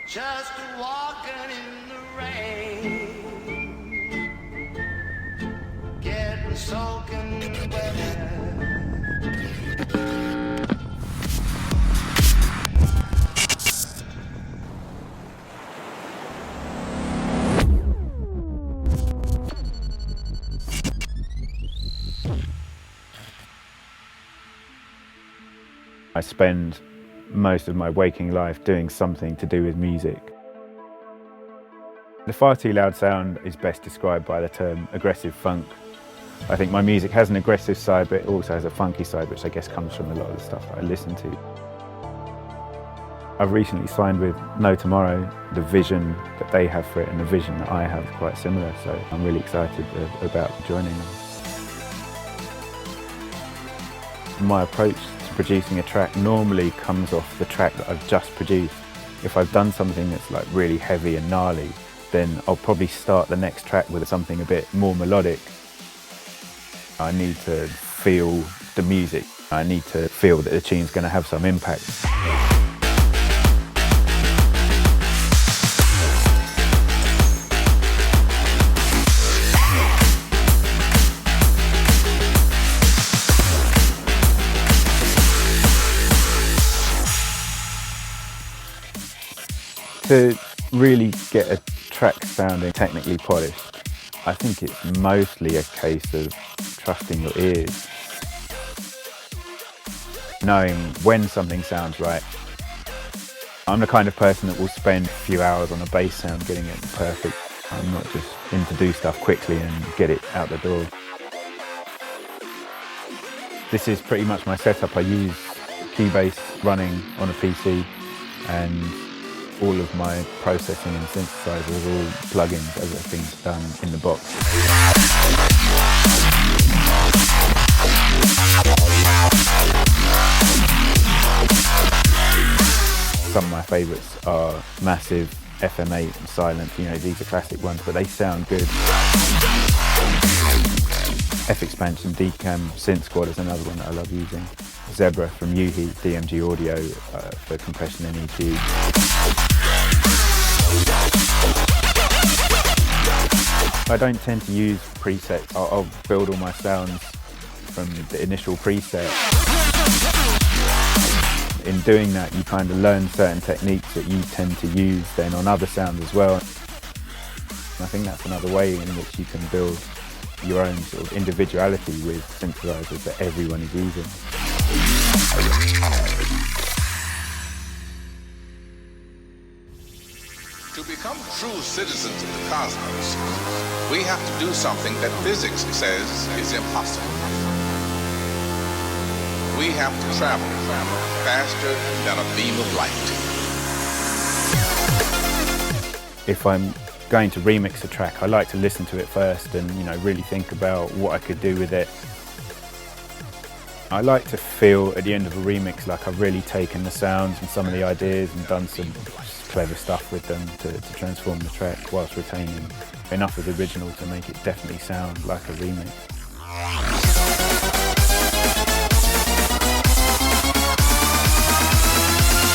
just walking in the rain, getting soaking wet. I spend most of my waking life doing something to do with music. The far too loud sound is best described by the term aggressive funk. I think my music has an aggressive side, but it also has a funky side, which I guess comes from a lot of the stuff that I listen to. I've recently signed with No Tomorrow. The vision that they have for it and the vision that I have is quite similar, so I'm really excited about joining them. My approach to producing a track normally comes off the track that I've just produced. If I've done something that's like really heavy and gnarly, then I'll probably start the next track with something a bit more melodic. I need to feel the music. I need to feel that the tune's going to have some impact. To really get a track sounding technically polished, I think it's mostly a case of trusting your ears. Knowing when something sounds right. I'm the kind of person that will spend a few hours on a bass sound getting it perfect. I'm not just in to do stuff quickly and get it out the door. This is pretty much my setup. I use Keybase running on a PC, and all of my processing and synthesizers are all plugins. Everything's done in the box. Some of my favourites are Massive, FM8 and Silent. You know, these are classic ones, but they sound good. F-Expansion, Decam, Synth Squad is another one that I love using. Zebra from Yuhi, DMG Audio for compression and EQ. I don't tend to use presets. I'll build all my sounds from the initial preset. In doing that, you kind of learn certain techniques that you tend to use then on other sounds as well. And I think that's another way in which you can build your own sort of individuality with synthesizers that everyone is using. To become true citizens of the cosmos, we have to do something that physics says is impossible. We have to travel faster than a beam of light. If I'm going to remix a track, I like to listen to it first and, you know, really think about what I could do with it. I like to feel at the end of a remix like I've really taken the sounds and some of the ideas and done some clever stuff with them to transform the track whilst retaining enough of the original to make it definitely sound like a remix.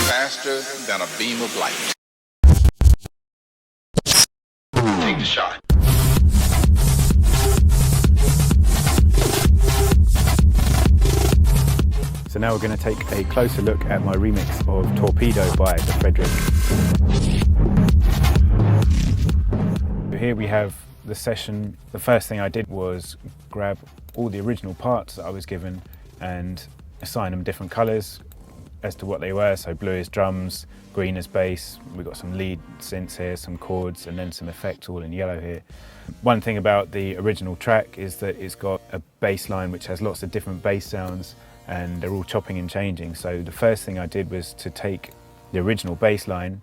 Faster than a beam of light. Take the shot. So now we're going to take a closer look at my remix of Torpedo by Frederik. So here we have the session. The first thing I did was grab all the original parts that I was given and assign them different colours as to what they were. So blue is drums, green is bass, we've got some lead synths here, some chords, and then some effects all in yellow here. One thing about the original track is that it's got a bass line which has lots of different bass sounds, and they're all chopping and changing. So the first thing I did was to take the original bass line,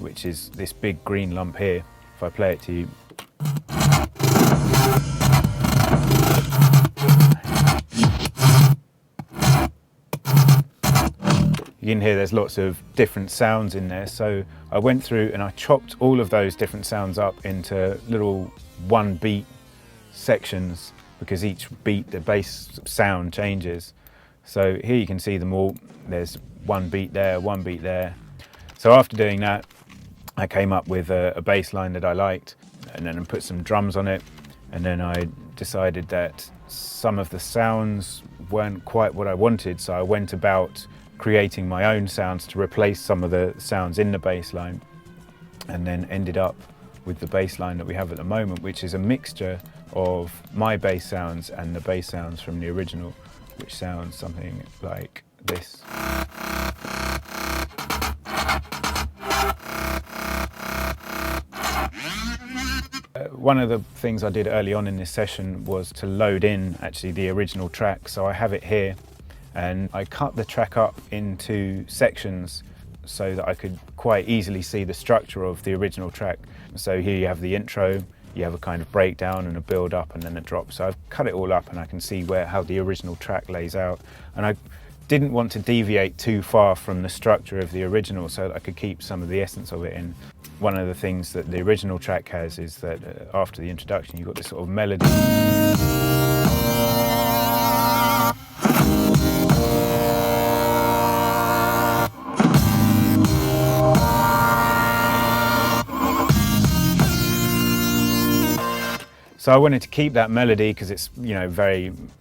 which is this big green lump here. If I play it to you, you can hear there's lots of different sounds in there. So I went through and I chopped all of those different sounds up into little one beat sections, because each beat the bass sound changes. So here you can see them all. There's one beat there, one beat there. So after doing that, I came up with a bass line that I liked, and then I put some drums on it, and then I decided that some of the sounds weren't quite what I wanted, so I went about creating my own sounds to replace some of the sounds in the bass line, and then ended up with the bass line that we have at the moment, which is a mixture of my bass sounds and the bass sounds from the original, which sounds something like this. One of the things I did early on in this session was to load in actually the original track, so I have it here, and I cut the track up into sections so that I could quite easily see the structure of the original track. So here you have the intro, you have a kind of breakdown and a build up and then a drop. So I've cut it all up and I can see how the original track lays out. And I didn't want to deviate too far from the structure of the original so that I could keep some of the essence of it in. One of the things that the original track has is that after the introduction you've got this sort of melody. So I wanted to keep that melody because it's, you know,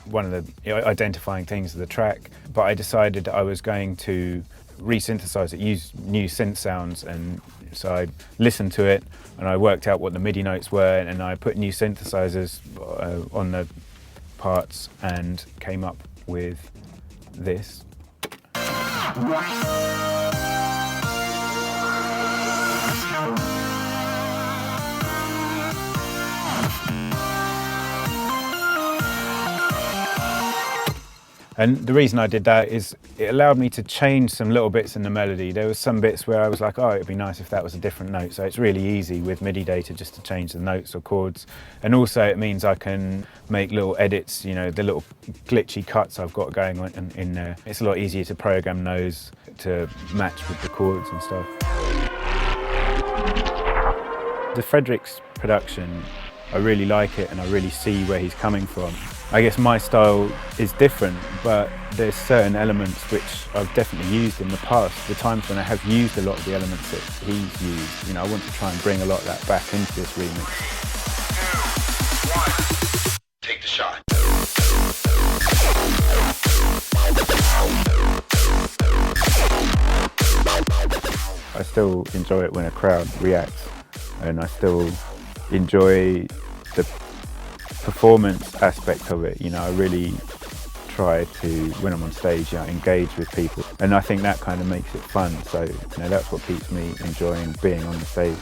one of the identifying things of the track, but I decided I was going to re-synthesize it, use new synth sounds, and so I listened to it and I worked out what the MIDI notes were, and I put new synthesizers on the parts and came up with this. And the reason I did that is it allowed me to change some little bits in the melody. There was some bits where I was like, oh, it'd be nice if that was a different note. So it's really easy with MIDI data just to change the notes or chords. And also it means I can make little edits, you know, the little glitchy cuts I've got going on in there. It's a lot easier to program those to match with the chords and stuff. The Frederik's production, I really like it and I really see where he's coming from. I guess my style is different, but there's certain elements which I've definitely used in the past. The times when I have used a lot of the elements that he's used, you know, I want to try and bring a lot of that back into this remix. 2, 1, take the shot. I still enjoy it when a crowd reacts, and I still enjoy the performance aspect of it. You know, I really try to, when I'm on stage, you know, engage with people, and I think that kind of makes it fun. So, you know, that's what keeps me enjoying being on the stage.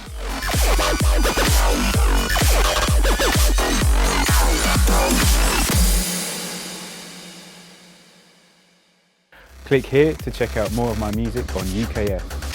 Click here to check out more of my music on UKF.